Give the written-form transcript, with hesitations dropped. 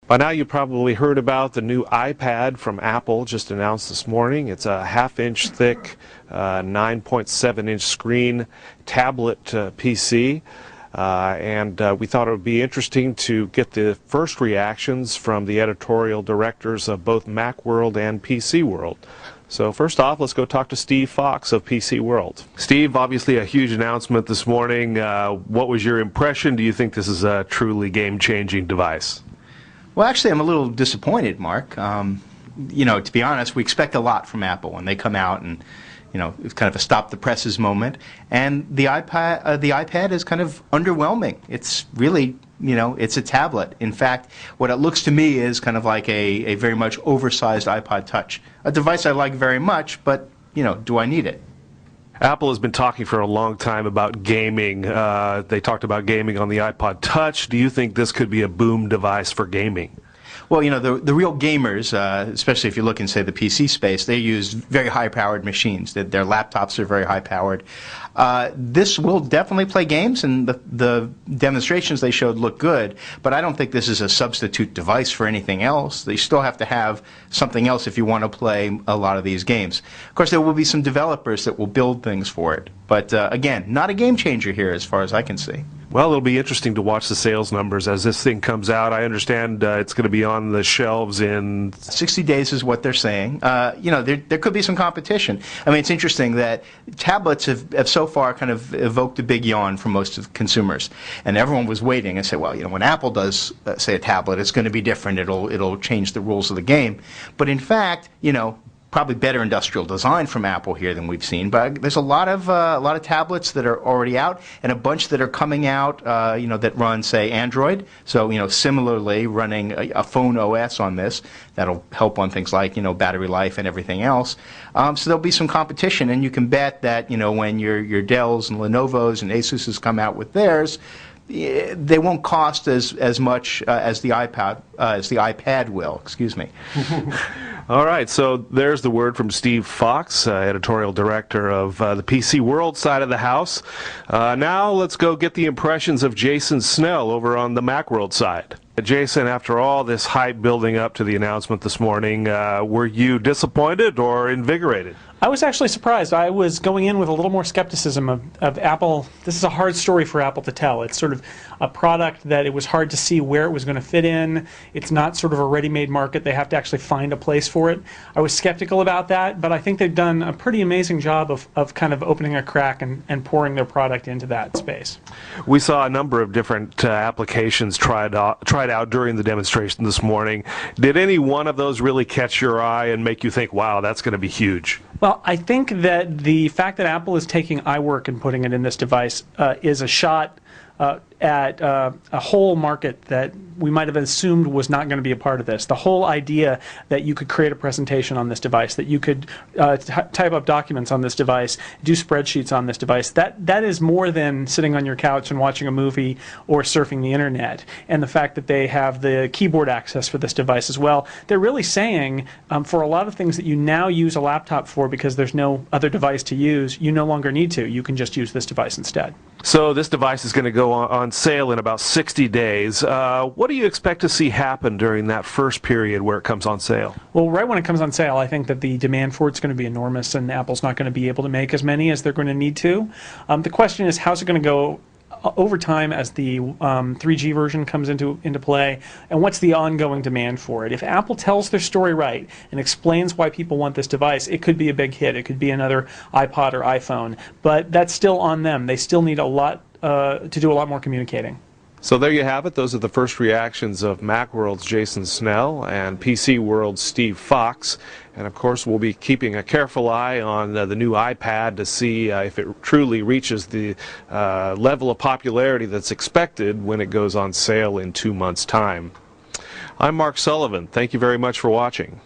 By now you probably heard about the new iPad from Apple, just announced this morning. It's a half-inch thick, 9.7-inch screen tablet PC. And we thought it would be interesting to get the first reactions from the editorial directors of both Macworld and PC World. So first off, let's go talk to Steve Fox of PC World. Steve, obviously a huge announcement this morning. What was your impression? Do you think this is a truly game-changing device? Well, actually, I'm a little disappointed, Mark. To be honest, we expect a lot from Apple when they come out, and it's kind of a stop the presses moment. And the iPad is kind of underwhelming. It's really, it's a tablet. In fact, what it looks to me is kind of like a very much oversized iPod Touch, a device I like very much, but do I need it? Apple has been talking for a long time about gaming. They talked about gaming on the iPod Touch. Do you think this could be a boom device for gaming? Well, the real gamers, especially if you look in, say, the PC space, they use very high-powered machines. Their laptops are very high-powered. This will definitely play games, and the demonstrations they showed look good, but I don't think this is a substitute device for anything else. They still have to have something else if you want to play a lot of these games. Of course, there will be some developers that will build things for it, but again, not a game changer here as far as I can see. Well, it'll be interesting to watch the sales numbers as this thing comes out. I understand it's going to be on the shelves in 60 days is what they're saying. There could be some competition. I mean, it's interesting that tablets have so far kind of evoked a big yawn from most of consumers, and everyone was waiting and said, well, when Apple does say a tablet, it's going to be different. It'll change the rules of the game. But in fact, probably better industrial design from Apple here than we've seen, but there's a lot of tablets that are already out, and a bunch that are coming out, that run, say, Android. So, similarly, running a phone OS on this that'll help on things like battery life and everything else. So there'll be some competition, and you can bet that when your Dells and Lenovo's and Asus's come out with theirs, they won't cost as much as the iPad will. Excuse me. All right, so there's the word from Steve Fox, editorial director of the PC World side of the house. Now let's go get the impressions of Jason Snell over on the Macworld side. Jason, after all this hype building up to the announcement this morning, were you disappointed or invigorated? I was actually surprised. I was going in with a little more skepticism of Apple. This is a hard story for Apple to tell. It's sort of a product that it was hard to see where it was going to fit in. It's not sort of a ready-made market. They have to actually find a place for it. I was skeptical about that, but I think they've done a pretty amazing job of kind of opening a crack and pouring their product into that space. We saw a number of different applications tried out during the demonstration this morning. Did any one of those really catch your eye and make you think, wow, that's going to be huge? Well, I think that the fact that Apple is taking iWork and putting it in this device is a shot at a whole market that we might have assumed was not going to be a part of this. The whole idea that you could create a presentation on this device, that you could type up documents on this device, do spreadsheets on this device, that is more than sitting on your couch and watching a movie or surfing the internet. And the fact that they have the keyboard access for this device as well, they're really saying for a lot of things that you now use a laptop for because there's no other device to use, you no longer need to. You can just use this device instead. So this device is going to go on sale in about 60 days. What do you expect to see happen during that first period where it comes on sale? Well, right when it comes on sale, I think that the demand for it's going to be enormous, and Apple's not going to be able to make as many as they're going to need to. The question is, how's it going to go over time as the 3G version comes into play, and what's the ongoing demand for it? If Apple tells their story right and explains why people want this device, it could be a big hit. It could be another iPod or iPhone, but that's still on them. They still need a lot to do a lot more communicating. So there you have it. Those are the first reactions of Macworld's Jason Snell and PC World's Steve Fox. And of course, we'll be keeping a careful eye on the new iPad to see if it truly reaches the level of popularity that's expected when it goes on sale in 2 months' time. I'm Mark Sullivan. Thank you very much for watching.